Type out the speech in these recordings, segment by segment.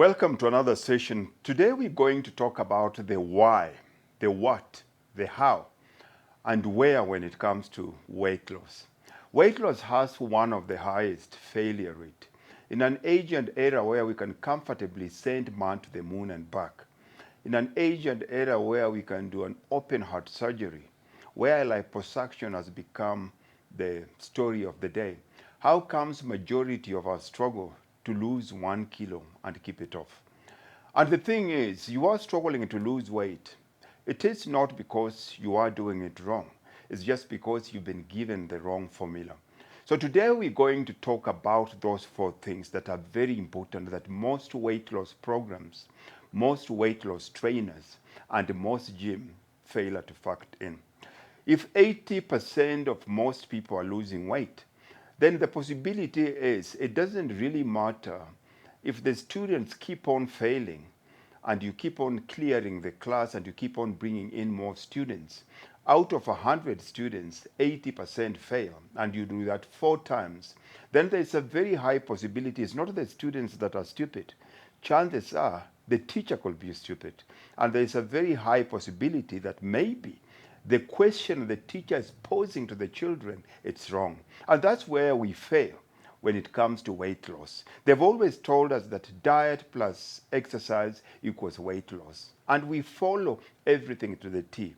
Welcome to another session. Today we're going to talk about the why, the what, the how, and where when it comes to weight loss. Weight loss has one of the highest failure rate. In an age and era where we can comfortably send man to the moon and back, in an age and era where we can do an open heart surgery, where liposuction has become the story of the day, how comes majority of our struggle to lose 1 kilo and keep it off? And the thing is, you are struggling to lose weight. It is not because you are doing it wrong. It's just because you've been given the wrong formula. So today we're going to talk about those 4 things that are very important that most weight loss programs, most weight loss trainers, and most gym fail to factor in. If 80% of most people are losing weight, then the possibility is it doesn't really matter if the students keep on failing and you keep on clearing the class and you keep on bringing in more students. Out of 100 students, 80% fail, and you do that 4 times, then there's a very high possibility it's not the students that are stupid. Chances are the teacher could be stupid, and there's a very high possibility that maybe the question the teacher is posing to the children, it's wrong. And that's where we fail when it comes to weight loss. They've always told us that diet plus exercise equals weight loss. And we follow everything to the T.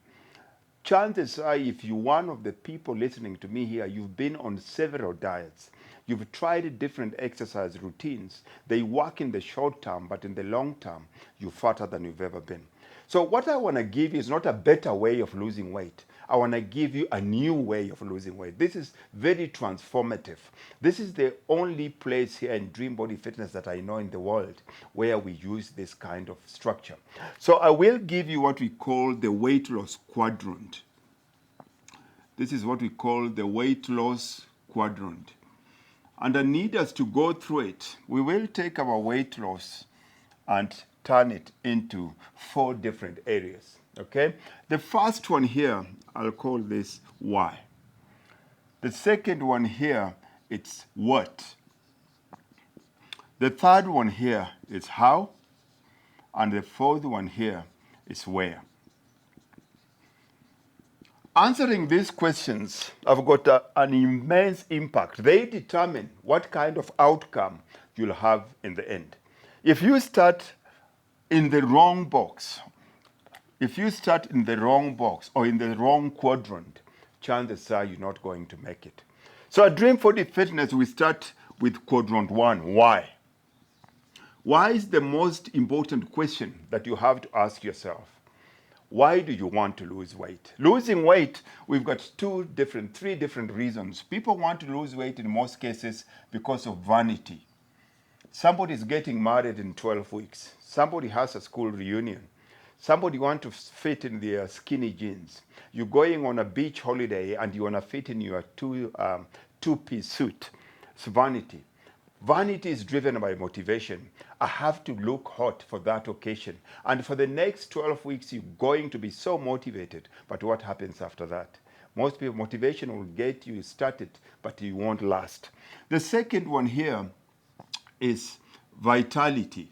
Chances are if you're one of the people listening to me here, you've been on several diets. You've tried different exercise routines. They work in the short term, but in the long term, you're fatter than you've ever been. So what I want to give you is not a better way of losing weight. I want to give you a new way of losing weight. This is very transformative. This is the only place here in Dream Body Fitness that I know in the world where we use this kind of structure. So I will give you what we call the weight loss quadrant. This is what we call the weight loss quadrant. And I need us to go through it. We will take our weight loss and turn it into 4 different areas, okay? The first one here, I'll call this why. The second one here, it's what. The third one here is how. And the fourth one here is where. Answering these questions have got an immense impact. They determine what kind of outcome you'll have in the end. If you start in the wrong box, or in the wrong quadrant, chances are you're not going to make it. So at Dream Body Fitness, we start with quadrant 1, why. Why is the most important question that you have to ask yourself. Why do you want to lose weight? Losing weight, we've got 3 different reasons. People want to lose weight in most cases because of vanity. Somebody is getting married in 12 weeks. Somebody has a school reunion. Somebody wants to fit in their skinny jeans. You're going on a beach holiday and you want to fit in your two-piece suit. It's vanity. Vanity is driven by motivation. I have to look hot for that occasion. And for the next 12 weeks, you're going to be so motivated. But what happens after that? Most people, motivation will get you started, but you won't last. The second one here is vitality.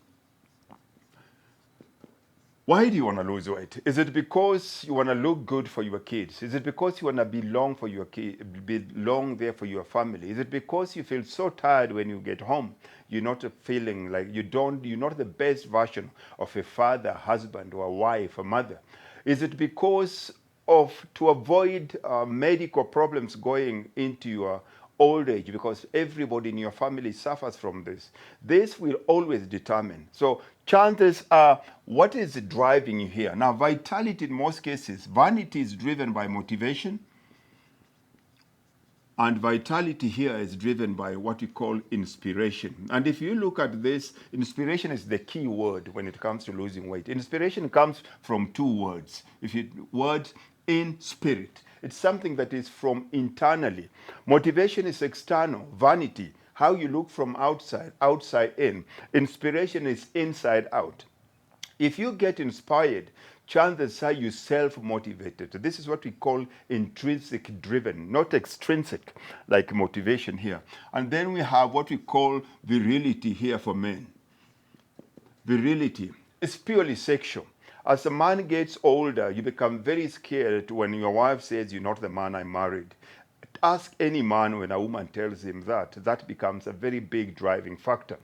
Why do you want to lose weight? Is it because you want to look good for your kids? Is it because you want to belong for your belong there for your family? Is it because you feel so tired when you get home? You're not feeling like you're not the best version of a father, husband, or a wife, a mother? Is it because to avoid medical problems going into your old age, because everybody in your family suffers from this? This will always determine. So chances are, what is driving you here? Now, vitality in most cases, vanity is driven by motivation, and vitality here is driven by what we call inspiration. And if you look at this, inspiration is the key word when it comes to losing weight. Inspiration comes from 2 words. Words in spirit. It's something that is from internally. Motivation is external, vanity, how you look from outside in. Inspiration is inside out. If you get inspired, chances are you self-motivated. This is what we call intrinsic driven, not extrinsic, like motivation here. And then we have what we call virility here for men. Virility is purely sexual. As a man gets older, you become very scared when your wife says, "You're not the man I married." Ask any man when a woman tells him that, that becomes a very big driving factor.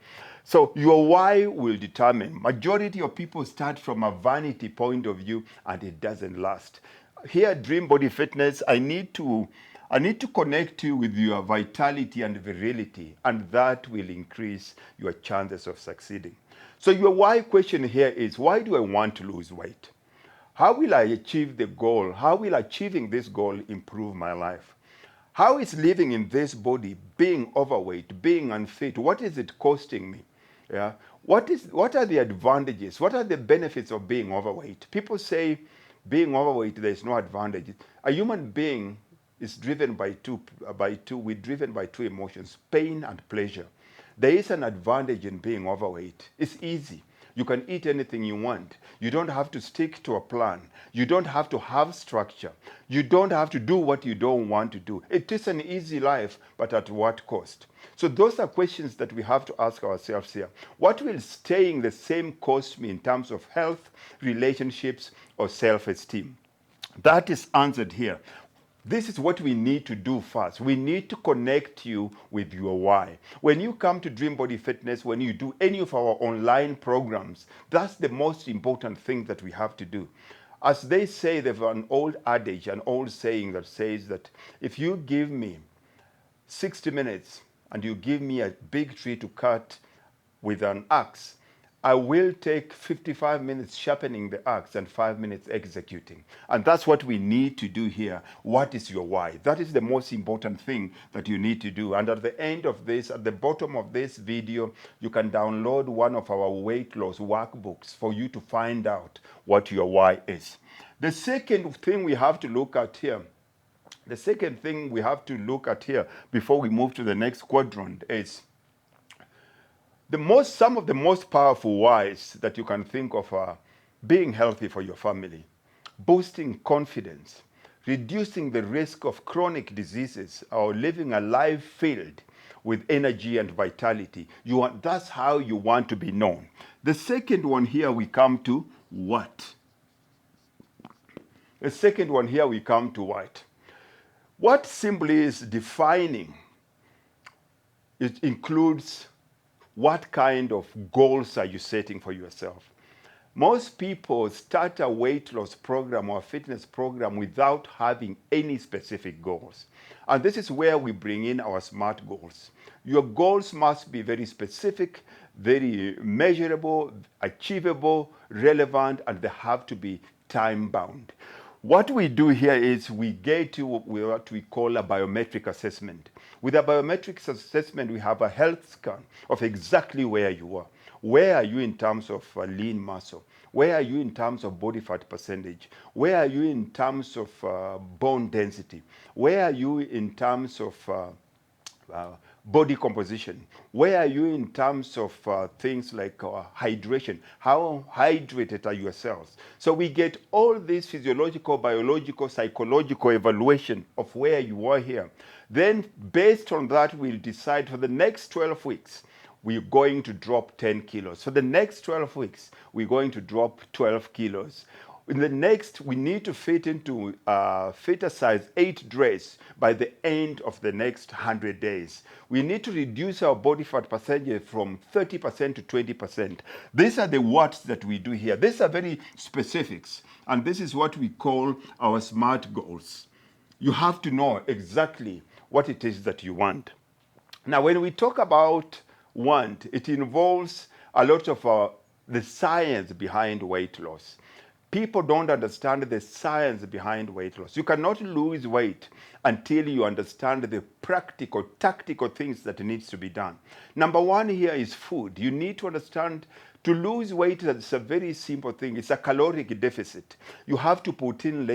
So your why will determine. Majority of people start from a vanity point of view and it doesn't last. Here at Dream Body Fitness, I need to connect you with your vitality and virility, and that will increase your chances of succeeding. So your why question here is, why do I want to lose weight? How will I achieve the goal? How will achieving this goal improve my life? How is living in this body, being overweight, being unfit, what is it costing me? Yeah. What are the advantages? What are the benefits of being overweight? People say being overweight, there's no advantage. A human being is driven we're driven by two emotions, pain and pleasure. There is an advantage in being overweight. It's easy. You can eat anything you want. You don't have to stick to a plan. You don't have to have structure. You don't have to do what you don't want to do. It is an easy life, but at what cost? So those are questions that we have to ask ourselves here. What will staying the same cost me in terms of health, relationships, or self-esteem? That is answered here. This is what we need to do first. We need to connect you with your why. When you come to Dream Body Fitness, when you do any of our online programs, that's the most important thing that we have to do. As they say, there's an old adage, an old saying that says that if you give me 60 minutes and you give me a big tree to cut with an axe, I will take 55 minutes sharpening the axe and 5 minutes executing. And that's what we need to do here. What is your why? That is the most important thing that you need to do. And at the end of this, at the bottom of this video, you can download one of our weight loss workbooks for you to find out what your why is. The second thing we have to look at here, before we move to the next quadrant is some of the most powerful whys that you can think of are being healthy for your family, boosting confidence, reducing the risk of chronic diseases, or living a life filled with energy and vitality. That's how you want to be known. The second one here we come to what? The second one here we come to what? What simply is defining. It includes what kind of goals are you setting for yourself? Most people start a weight loss program or a fitness program without having any specific goals. And this is where we bring in our SMART goals. Your goals must be very specific, very measurable, achievable, relevant, and they have to be time-bound. What we do here is we get to what we call a biometric assessment. With a biometric assessment, we have a health scan of exactly where you are. Where are you in terms of lean muscle? Where are you in terms of body fat percentage? Where are you in terms of bone density? Where are you in terms of body composition? Where are you in terms of things like hydration? How hydrated are your cells? So we get all this physiological, biological, psychological evaluation of where you are here. Then based on that, we'll decide for the next 12 weeks, we're going to drop 10 kilos. For the next 12 weeks, we're going to drop 12 kilos. In the next, we need to fit into fit a size 8 dress by the end of the next 100 days. We need to reduce our body fat percentage from 30% to 20%. These are the whats that we do here. These are very specifics. And this is what we call our SMART goals. You have to know exactly what it is that you want. Now, when we talk about want, it involves a lot of the science behind weight loss. People don't understand the science behind weight loss. You cannot lose weight until you understand the practical, tactical things that needs to be done. Number one here is food. You need to understand to lose weight, that's a very simple thing. It's a caloric deficit. You have to put in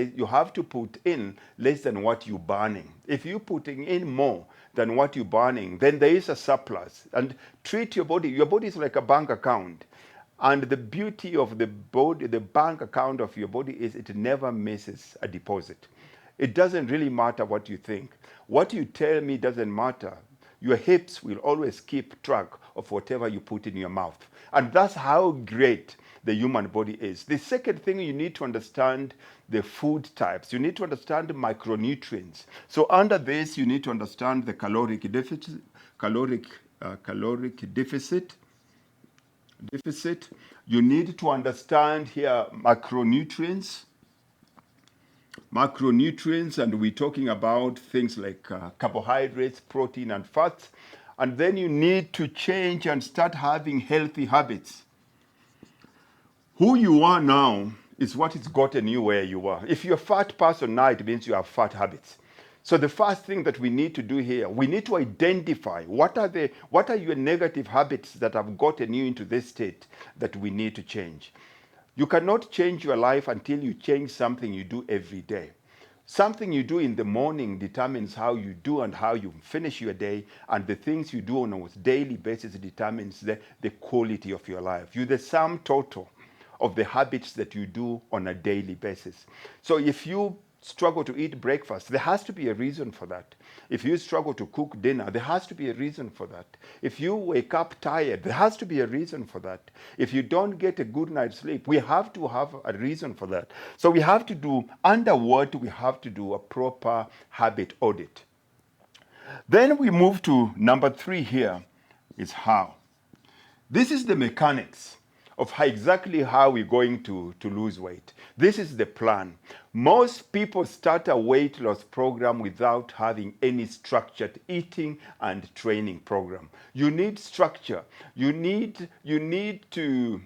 less than what you're burning. If you're putting in more than what you're burning, then there is a surplus. And treat your body. Your body is like a bank account. And the beauty of the bank account of your body is it never misses a deposit. It doesn't really matter what you think. What you tell me doesn't matter. your hips will always keep track of whatever you put in your mouth. And that's how great the human body is. The second thing, you need to understand the food types. You need to understand the micronutrients. So under this, you need to understand the caloric deficit, caloric deficit. You need to understand here macronutrients. Macronutrients, and we're talking about things like carbohydrates, protein, and fats. And then you need to change and start having healthy habits. Who you are now is what has gotten you where you are. If you're a fat person now, it means you have fat habits. So the first thing that we need to do here, we need to identify what are your negative habits that have gotten you into this state that we need to change. You cannot change your life until you change something you do every day. Something you do in the morning determines how you do and how you finish your day, and the things you do on a daily basis determines the quality of your life. You're the sum total of the habits that you do on a daily basis. So if you struggle to eat breakfast, there has to be a reason for that. If you struggle to cook dinner, there has to be a reason for that. If you wake up tired, there has to be a reason for that. If you don't get a good night's sleep, we have to have a reason for that. So we have to do, under what we have to do a proper habit audit. Then we move to number 3 here, is how. This is the mechanics of exactly how we're going to lose weight. This is the plan. Most people start a weight loss program without having any structured eating and training program. You need structure. You need to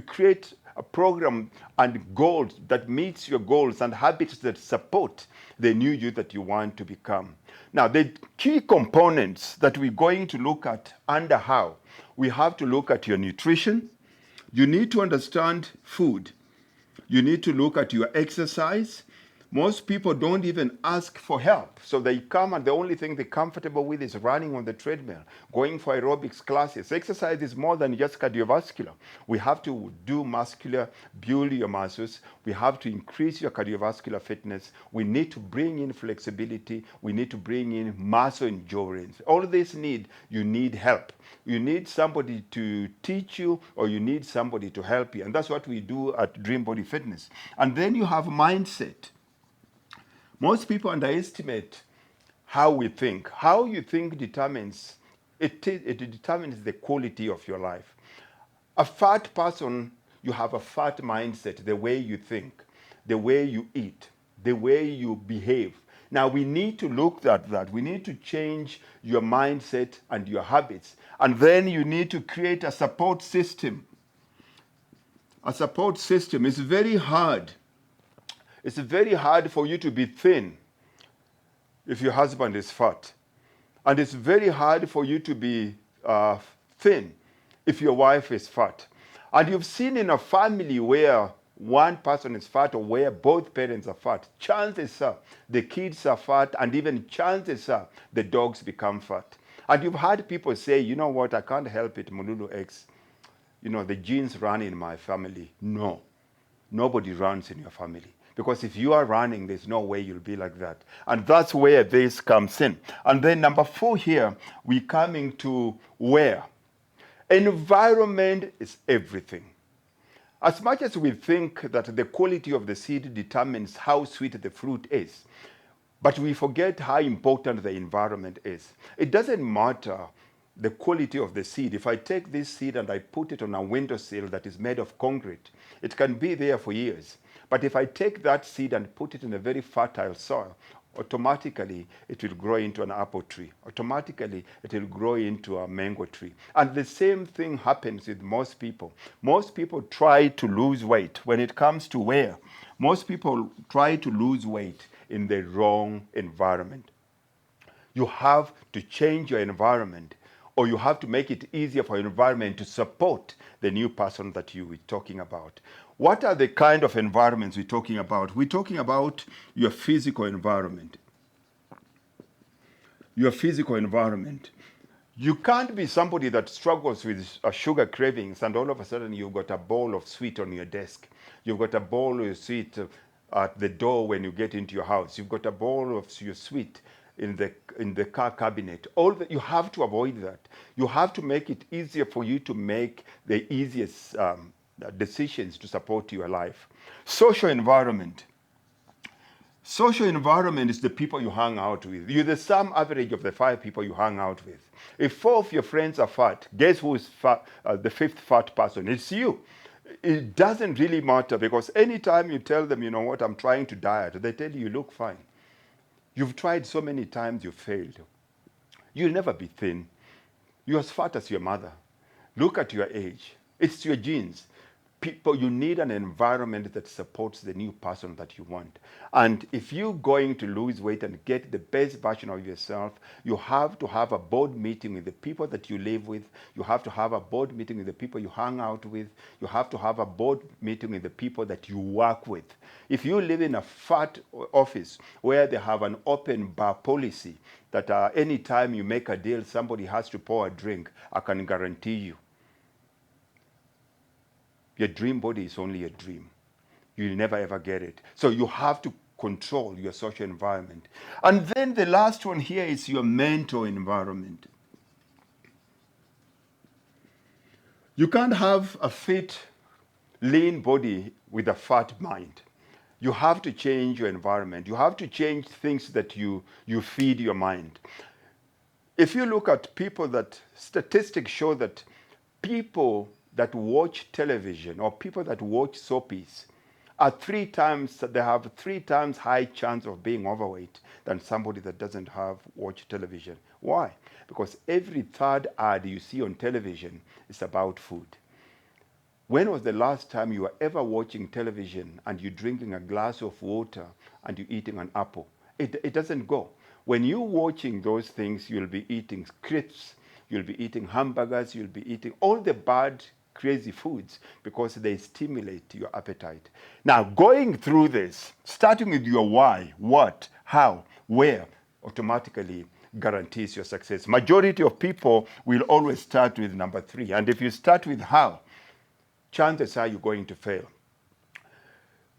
create a program and goals that meets your goals and habits that support the new you that you want to become. Now, the key components that we're going to look at under how, we have to look at your nutrition. You need to understand food. You need to look at your exercise. Most people don't even ask for help. So they come and the only thing they're comfortable with is running on the treadmill, going for aerobics classes. Exercise is more than just cardiovascular. We have to do muscular, build your muscles. We have to increase your cardiovascular fitness. We need to bring in flexibility. We need to bring in muscle endurance. All this you need help. You need somebody to teach you, or you need somebody to help you. And that's what we do at Dream Body Fitness. And then you have mindset. Most people underestimate how we think. How you think determines the quality of your life. A fat person, you have a fat mindset, the way you think, the way you eat, the way you behave. Now we need to look at that. We need to change your mindset and your habits. And then you need to create a support system. A support system is very hard. It's very hard for you to be thin if your husband is fat. And it's very hard for you to be thin if your wife is fat. And you've seen in a family where one person is fat or where both parents are fat, chances are the kids are fat, and even chances are the dogs become fat. And you've heard people say, you know what, I can't help it, Mululu X. You know, the genes run in my family. No, nobody runs in your family. Because if you are running, there's no way you'll be like that. And that's where this comes in. And then number 4 here, we're coming to where. Environment is everything. As much as we think that the quality of the seed determines how sweet the fruit is, but we forget how important the environment is. It doesn't matter the quality of the seed. If I take this seed and I put it on a windowsill that is made of concrete, it can be there for years. But if I take that seed and put it in a very fertile soil, automatically it will grow into an apple tree. Automatically it will grow into a mango tree. And the same thing happens with most people. Most people try to lose weight. When it comes to where, most people try to lose weight in the wrong environment. You have to change your environment, or you have to make it easier for your environment to support the new person that you were talking about. What are the kind of environments we're talking about? We're talking about your physical environment. Your physical environment. You can't be somebody that struggles with sugar cravings and all of a sudden you've got a bowl of sweet on your desk. You've got a bowl of sweet at the door when you get into your house. You've got a bowl of your sweet in the car cabinet. All that, you have to avoid that. You have to make it easier for you to make the easiest decisions to support your life. Social environment. Social environment is the people you hang out with. You're the sum average of the 5 people you hang out with. If 4 of your friends are fat, guess who is fat, the 5th fat person? It's you. It doesn't really matter, because anytime you tell them, you know what, I'm trying to diet, they tell you, you look fine. You've tried so many times, you've failed. You'll never be thin. You're as fat as your mother. Look at your age. It's your genes. People, you need an environment that supports the new person that you want. And if you're going to lose weight and get the best version of yourself, you have to have a board meeting with the people that you live with. You have to have a board meeting with the people you hang out with. You have to have a board meeting with the people that you work with. If you live in a fat office where they have an open bar policy, that anytime you make a deal, somebody has to pour a drink, I can guarantee you, your dream body is only a dream. You'll never ever get it. So you have to control your social environment. And then the last one here is your mental environment. You can't have a fit, lean body with a fat mind. You have to change your environment. You have to change things that you feed your mind. If you look at people, that statistics show that people that watch television or people that watch soapies are they have 3 times high chance of being overweight than somebody that doesn't have watch television. Why? Because every third ad you see on television is about food. When was the last time you were ever watching television and you're drinking a glass of water and you're eating an apple? It doesn't go. When you're watching those things, you'll be eating crisps, you'll be eating hamburgers, you'll be eating all the bad, crazy foods, because they stimulate your appetite. Now, going through this, starting with your why, what, how, where, automatically guarantees your success. Majority of people will always start with number 3. And if you start with how, chances are you're going to fail.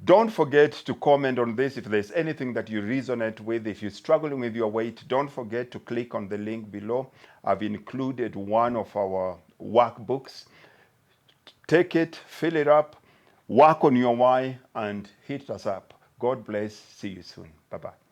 Don't forget to comment on this if there's anything that you resonate with. If you're struggling with your weight, don't forget to click on the link below. I've included one of our workbooks. Take it, fill it up, work on your why, and hit us up. God bless. See you soon. Bye-bye.